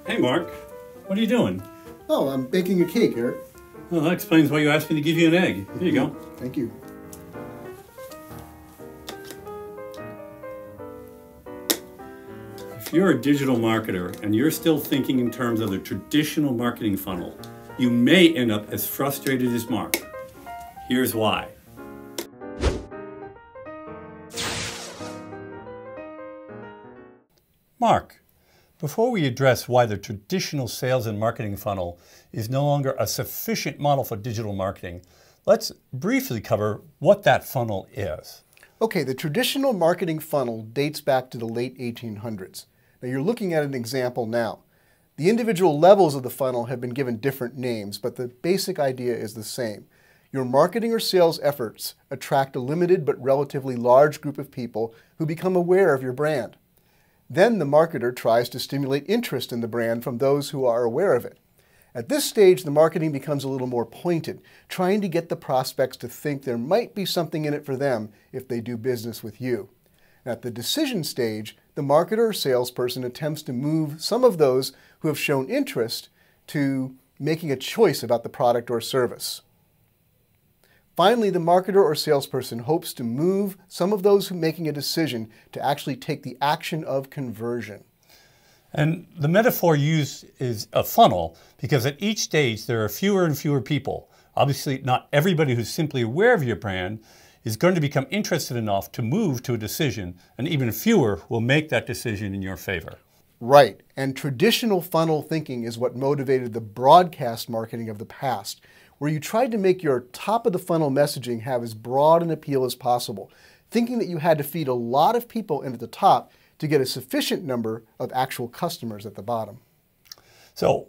Hey Mark, what are you doing? Oh, I'm baking a cake, Eric. Well, that explains why you asked me to give you an egg. Here you go. Thank you. If you're a digital marketer and you're still thinking in terms of the traditional marketing funnel, you may end up as frustrated as Mark. Here's why. Mark, before we address why the traditional sales and marketing funnel is no longer a sufficient model for digital marketing, let's briefly cover what that funnel is. Okay, the traditional marketing funnel dates back to the late 1800s. Now you're looking at an example now. The individual levels of the funnel have been given different names, but the basic idea is the same. Your marketing or sales efforts attract a limited but relatively large group of people who become aware of your brand. Then the marketer tries to stimulate interest in the brand from those who are aware of it. At this stage, the marketing becomes a little more pointed, trying to get the prospects to think there might be something in it for them if they do business with you. At the decision stage, the marketer or salesperson attempts to move some of those who have shown interest to making a choice about the product or service. Finally, the marketer or salesperson hopes to move some of those who are making a decision to actually take the action of conversion. And the metaphor used is a funnel because at each stage there are fewer and fewer people. Obviously, not everybody who's simply aware of your brand is going to become interested enough to move to a decision, and even fewer will make that decision in your favor. Right, and traditional funnel thinking is what motivated the broadcast marketing of the past, where you tried to make your top-of-the-funnel messaging have as broad an appeal as possible, thinking that you had to feed a lot of people in at the top to get a sufficient number of actual customers at the bottom. So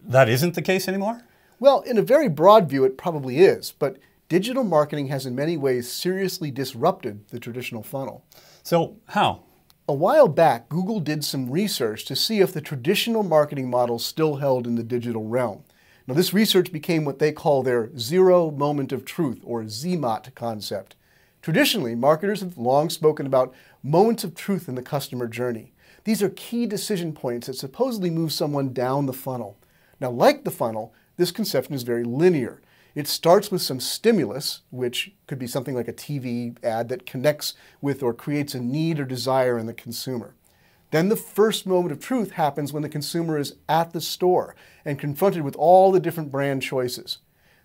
that isn't the case anymore? Well, in a very broad view, it probably is, but digital marketing has in many ways seriously disrupted the traditional funnel. So how? A while back, Google did some research to see if the traditional marketing model still held in the digital realm. Now, this research became what they call their zero moment of truth, or ZMOT concept. Traditionally, marketers have long spoken about moments of truth in the customer journey. These are key decision points that supposedly move someone down the funnel. Now, like the funnel, this conception is very linear. It starts with some stimulus, which could be something like a TV ad that connects with or creates a need or desire in the consumer. Then the first moment of truth happens when the consumer is at the store and confronted with all the different brand choices.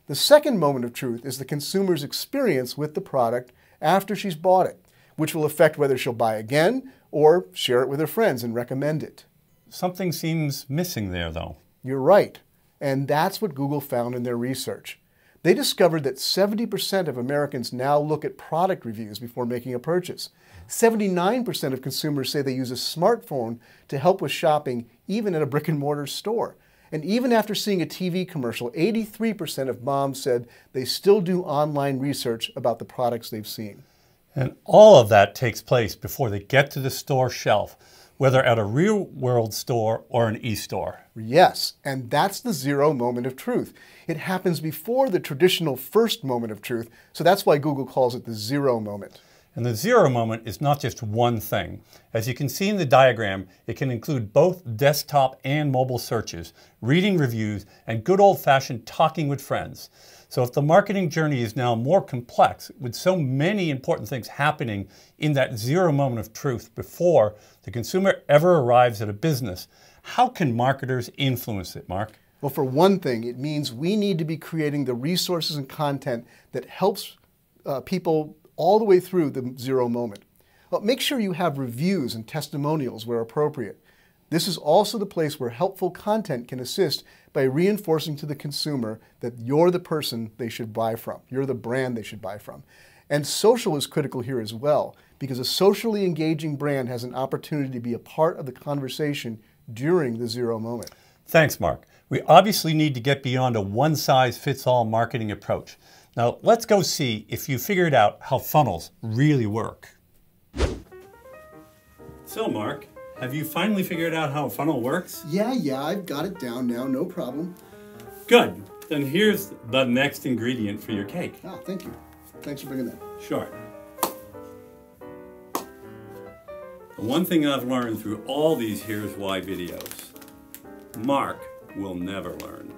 The second moment of truth is the consumer's experience with the product after she's bought it, which will affect whether she'll buy again or share it with her friends and recommend it. Something seems missing there, though. You're right, and that's what Google found in their research. They discovered that 70% of Americans now look at product reviews before making a purchase. 79% of consumers say they use a smartphone to help with shopping, even at a brick-and-mortar store. And even after seeing a TV commercial, 83% of moms said they still do online research about the products they've seen. And all of that takes place before they get to the store shelf, whether at a real-world store or an e-store. Yes, and that's the zero moment of truth. It happens before the traditional first moment of truth, so that's why Google calls it the zero moment. And the zero moment is not just one thing. As you can see in the diagram, it can include both desktop and mobile searches, reading reviews, and good old-fashioned talking with friends. So if the marketing journey is now more complex, with so many important things happening in that zero moment of truth before the consumer ever arrives at a business, how can marketers influence it, Mark? Well, for one thing, it means we need to be creating the resources and content that helps people all the way through the zero moment. Well, make sure you have reviews and testimonials where appropriate. This is also the place where helpful content can assist by reinforcing to the consumer that you're the person they should buy from. You're the brand they should buy from. And social is critical here as well, because a socially engaging brand has an opportunity to be a part of the conversation during the zero moment. Thanks, Mark. We obviously need to get beyond a one-size-fits-all marketing approach. Now, let's go see if you figured out how funnels really work. So, Mark, have you finally figured out how a funnel works? Yeah, I've got it down now, no problem. Good. Then here's the next ingredient for your cake. Ah, thank you. Thanks for bringing that. Sure. The one thing I've learned through all these Here's Why videos Mark will never learn.